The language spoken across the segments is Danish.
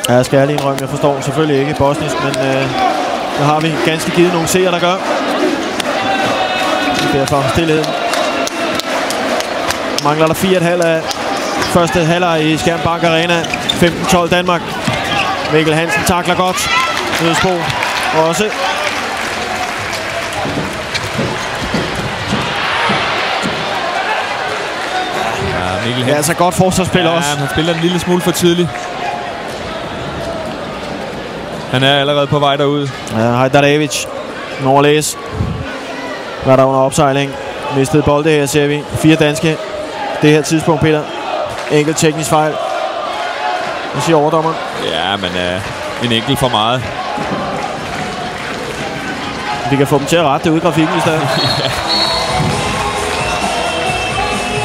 Ja, skal jeg lige indrømme, jeg forstår selvfølgelig ikke bosnisk, men der har vi ganske givet nogle seere, der gør. Derfor stillheden. Mangler der 4,5 af første halvleg i Skjern Bank Arena. 15-12 Danmark. Mikkel Hansen takler godt. Nødsbo også. Mikkel Hansen. Det er altså godt forsvarsspil også. Han spiller en lille smule for tidligt. Han er allerede på vej derud. Ja, Hajdarevic. Nordlæs. Var der under opsejling. Mistede bolde her, ser vi. 4 danske. Det her tidspunkt, Peter. Enkelt teknisk fejl. Hvad siger overdommeren? Ja, men en enkelt for meget. Vi kan få dem til at rette det ude i grafikken i stedet. Ja.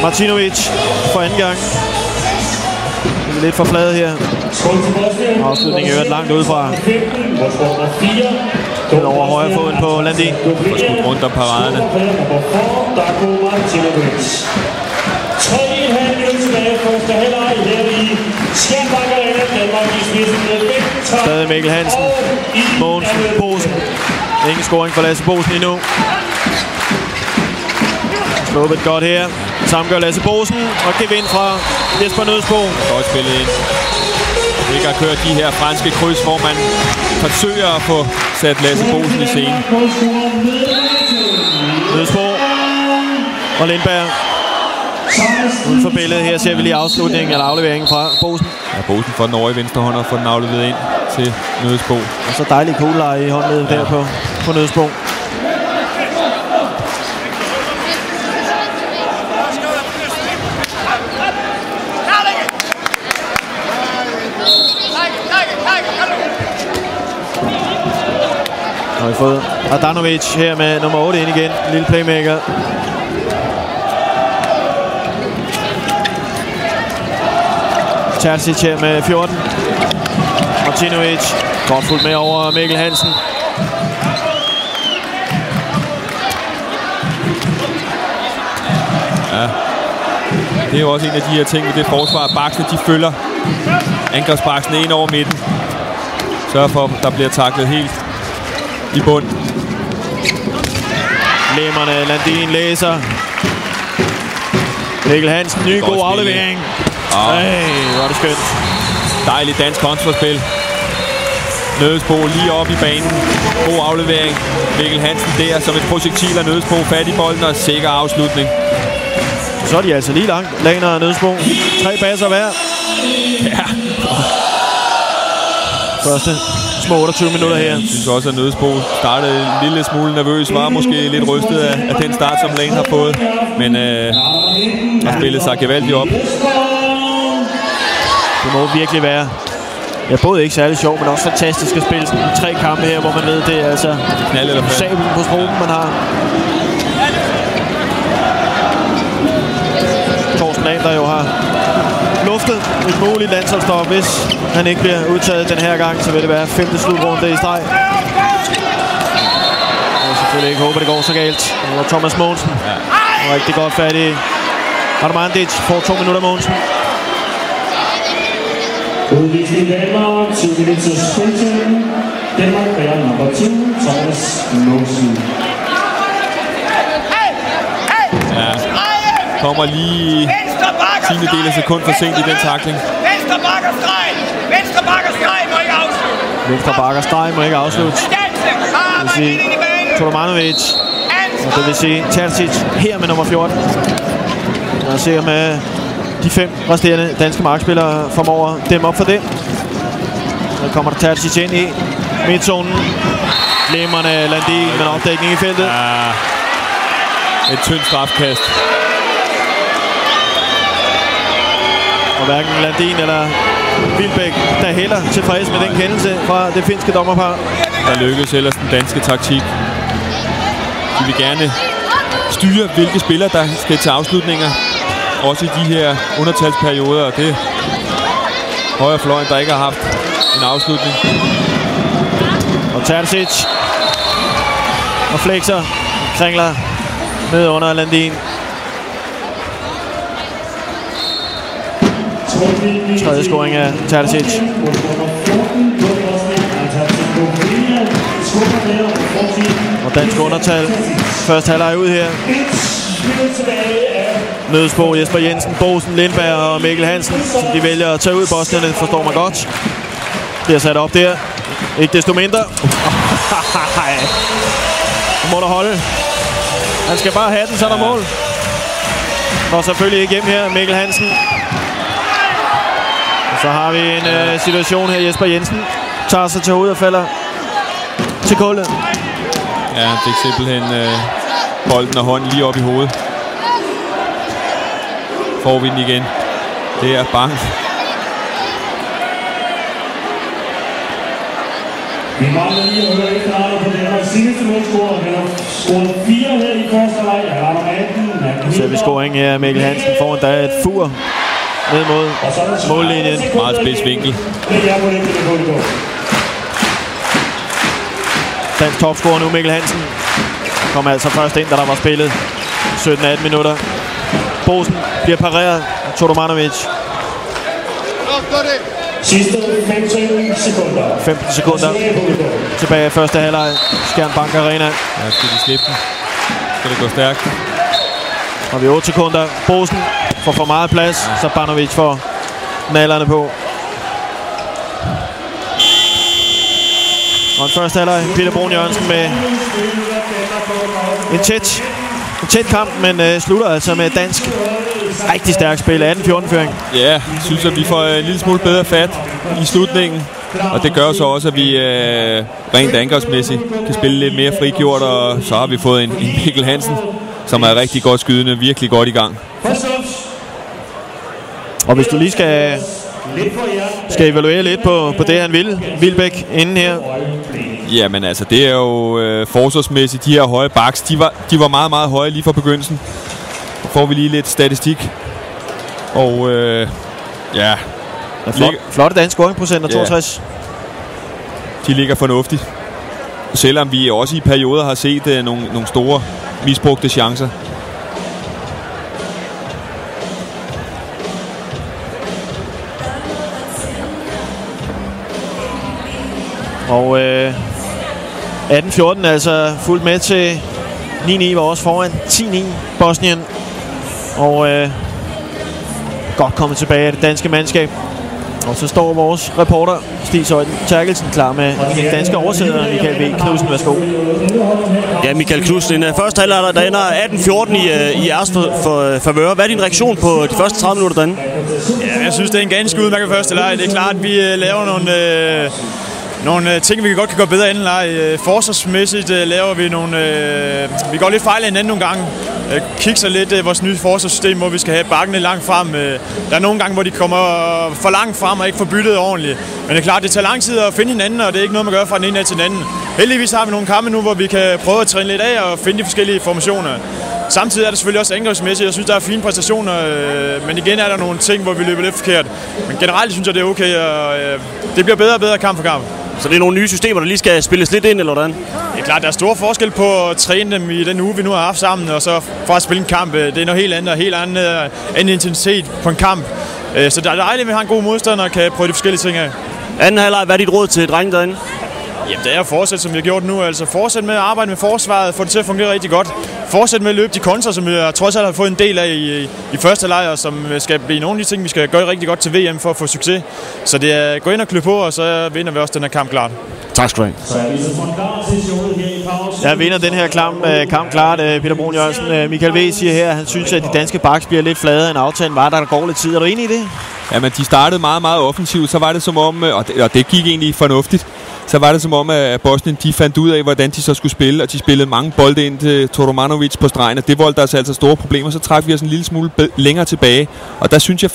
Martinovic for anden gang. Det er lidt for flade her. Afslutningen er langt udefra. Den over højre foden på Landin. Og skudt rundt om paraderne. Stadig Mikkel Hansen. Mogensen. Bosen. Ingen scoring for Lasse Bosen endnu. Sluppet godt her. Samgør Lasse Bosen. Og gevind fra Jesper Nødsbo. Godt spillet ind. Vi har kørt de her franske kryds, hvor man forsøger at få sat Lasse Bosen i scenen. Nødsbo og Lindberg. Uden for billedet her ser vi lige afslutningen eller afleveringen fra Bosen. Ja, Bosen får den over i venstre hånd og får den afleveret ind til Nødsbo. Og så dejlig kugleleje i håndledet der på Nødsbo. Nu har vi fået Adanovic her med nummer 8 ind igen. Lille playmaker. Terzic her med 14. Martinovic. Godt fuldt med over Mikkel Hansen. Ja. Det er jo også en af de her ting ved det forsvar. Baksene, de følger angrebsbaksene ind over midten. Sørg for, at der bliver taklet helt i bund. Lemmerne, Landin læser. Mikkel Hansen, ny god aflevering. Ej, hvor er det skønt. Dejligt dansk kontraspil. Nødsbo lige op i banen. God aflevering. Mikkel Hansen der som et projektil af Nødsbo. Fat i bolden og sikker afslutning. Så er de altså lige langt. Laner og Nødsbo. 3 baser hver. Ja. Første små 28 minutter her. Jeg synes også, at Nødsbo startede en lille smule nervøs. Var måske lidt rystet af den start, som Lane har fået. Men har spillet sig gevaldigt op. Det må virkelig være. Ja, både ikke særlig sjovt, men også fantastisk at spille sådan 3 kampe her, hvor man ved, det er altså sablen på stroben, man har. Torsten Land, der jo har luftet et muligt landsholdsstop, hvis han ikke bliver udtaget den her gang, så vil det være 5. slutrunde i streg. Jeg selvfølgelig ikke håber, det går så galt. Og Thomas Mogensen var rigtig godt fat i Armandic. Får 2 minutter Mogensen. Udvisning Danmark, 2 minutter suspension. Danmark player number 2, Thomas Mogensen. Ja, kommer lige 10. del af sekund for sent i den tackling. Venstre bakkerstreg! Venstre bakkerstreg må ikke afslutte! Venstre bakkerstreg må ikke afslutte. Det vil sige Tolomanovic. Og det vil sige Terzic her med nummer 14. Og ser med de 5 resterende danske markspillere formår at dæmme op for det. Så kommer der Terzic ind i midtzonen. Glimrende Landin med opdækning i feltet. Ja, et tyndt strafkast. Og hverken Landin eller Wilbæk, der heller tilfreds med den kendelse fra det finske dommerpar. Der lykkes ellers den danske taktik. De vil gerne styre, hvilke spillere der skal til afslutninger. Også i de her undertalsperioder, og det er højre fløjen, der ikke har haft en afslutning. Og Terzic og flexer, kringler ned under Landin. Tredje scoring af Terzic. Og dansk undertal. Første halvleg ud her. Nødes på Jesper Jensen, Bosen, Lindberg og Mikkel Hansen, som de vælger at tage ud. Bosnierne forstår man godt. Det er sat op der. Ikke desto mindre. Må der holde. Han skal bare have den, så er der mål. Og selvfølgelig ikke hjem her, Mikkel Hansen. Og så har vi en situation her. Jesper Jensen tager sig til hovedet og falder til gulvet. Ja, han fik simpelthen bolden og hånden lige op i hovedet. Får vi den igen. Det er bang. Vi mangler lige at høre efter på den her seneste målscorer. Han har scoret 4 her i første halvleg. Han har nummer 18. Så ser vi scoring her. Mikkel Hansen får endda et fur ned mod mållinjen. Meget spids vinkel. Dansk topscorer nu, Mikkel Hansen. Kom altså først ind, da der var spillet 17-18 minutter. Bosen bliver pareret af Todomanovic. Sidste 15 sekunder. 15 sekunder tilbage i første halvleg. Skjern Bank Arena. Ja, skal de slippe den. Skal det gå stærkt. Og vi 8 sekunder. Bosen får for meget plads, så Banovic får nallerne på. Og en første halvleg. Peter Brun Jørgensen med en tæt kamp, men slutter altså med dansk rigtig stærkt spil. 18-14-føring. Ja, jeg synes, at vi får en lille smule bedre fat i slutningen. Og det gør så også, at vi rent angrebsmæssigt kan spille lidt mere frigjort. Og så har vi fået en Mikkel Hansen, som er rigtig godt skydende, virkelig godt i gang. Og hvis du lige skal evaluere lidt på det, han vil, Wilbæk, inden her. Jamen altså, det er jo forsvarsmæssigt, de her høje backs, de var meget, meget høje lige fra begyndelsen. Så får vi lige lidt statistik. Og ja. Flotte dansk scoringprocenter, 62. De ligger fornuftigt. Selvom vi også i perioder har set nogle store misbrugte chancer. Og 18-14 altså fuldt med til 9-9 var også foran 10-9 Bosnien. Og godt kommet tilbage af det danske mandskab. Og så står vores reporter Stig Søjden Terkelsen klar med den danske oversætter Michael V. Knudsen. Værsgo. Ja, Michael Knudsen. En første halvleg, der ender 18-14 i Ars favør. Hvad er din reaktion på de første 30 minutter derinde? Ja, jeg synes, det er en ganske udmærket første halvleg. Det er klart, at vi laver nogle ting, vi godt kan gå bedre anden leg. Forsvarsmæssigt laver vi vi går lidt fejl hinanden nogle gange. Kigger lidt vores nye forsvarssystem, hvor vi skal have bakkene langt frem. Der er nogle gange, hvor de kommer for langt frem og ikke får byttet ordentligt. Men det er klart, det tager lang tid at finde hinanden, og det er ikke noget, man gør fra den ene af til den anden. Heldigvis har vi nogle kampe nu, hvor vi kan prøve at træne lidt af og finde de forskellige formationer. Samtidig er det selvfølgelig også angrebsmæssigt. Jeg synes, der er fine præstationer, men igen er der nogle ting, hvor vi løber lidt forkert. Men generelt synes jeg, det er okay, og det bliver bedre og bedre kamp for kamp. Så det er nogle nye systemer, der lige skal spilles lidt ind, eller hvordan? Det er klart, der er stor forskel på at træne dem i den uge, vi nu har haft sammen, og så for at spille en kamp. Det er noget helt andet, og helt anden intensitet på en kamp. Så det er dejligt, at vi har en god modstander og kan prøve de forskellige ting af. Anden halvleg, hvad er dit råd til drengene derinde? Jamen, det er at fortsætte, som vi har gjort nu. Altså fortsæt med at arbejde med forsvaret, få det til at fungere rigtig godt. Fortsæt med at løbe de kontra, som vi trods alt har fået en del af i første halvleg, og som skal blive nogle af de ting, vi skal gøre rigtig godt til VM for at få succes. Så det er gå ind og klø på, og så vinder vi også den her kamp klart. Tak skal du have. Jeg vinder den her kamp klart. Peter Brun Jørgensen. Michael V. siger her, at han synes, at de danske backs bliver lidt fladere end aftalen var, der går lidt tid. Er du enig i det? Jamen, de startede meget, meget offensivt. Så var det som om, og det gik egentlig fornuftigt, så var det som om, at Bosnien de fandt ud af, hvordan de så skulle spille, og de spillede mange bolde ind til Todomanovic på stregen, og det voldte altså store problemer. Så trak vi os en lille smule længere tilbage, og der synes jeg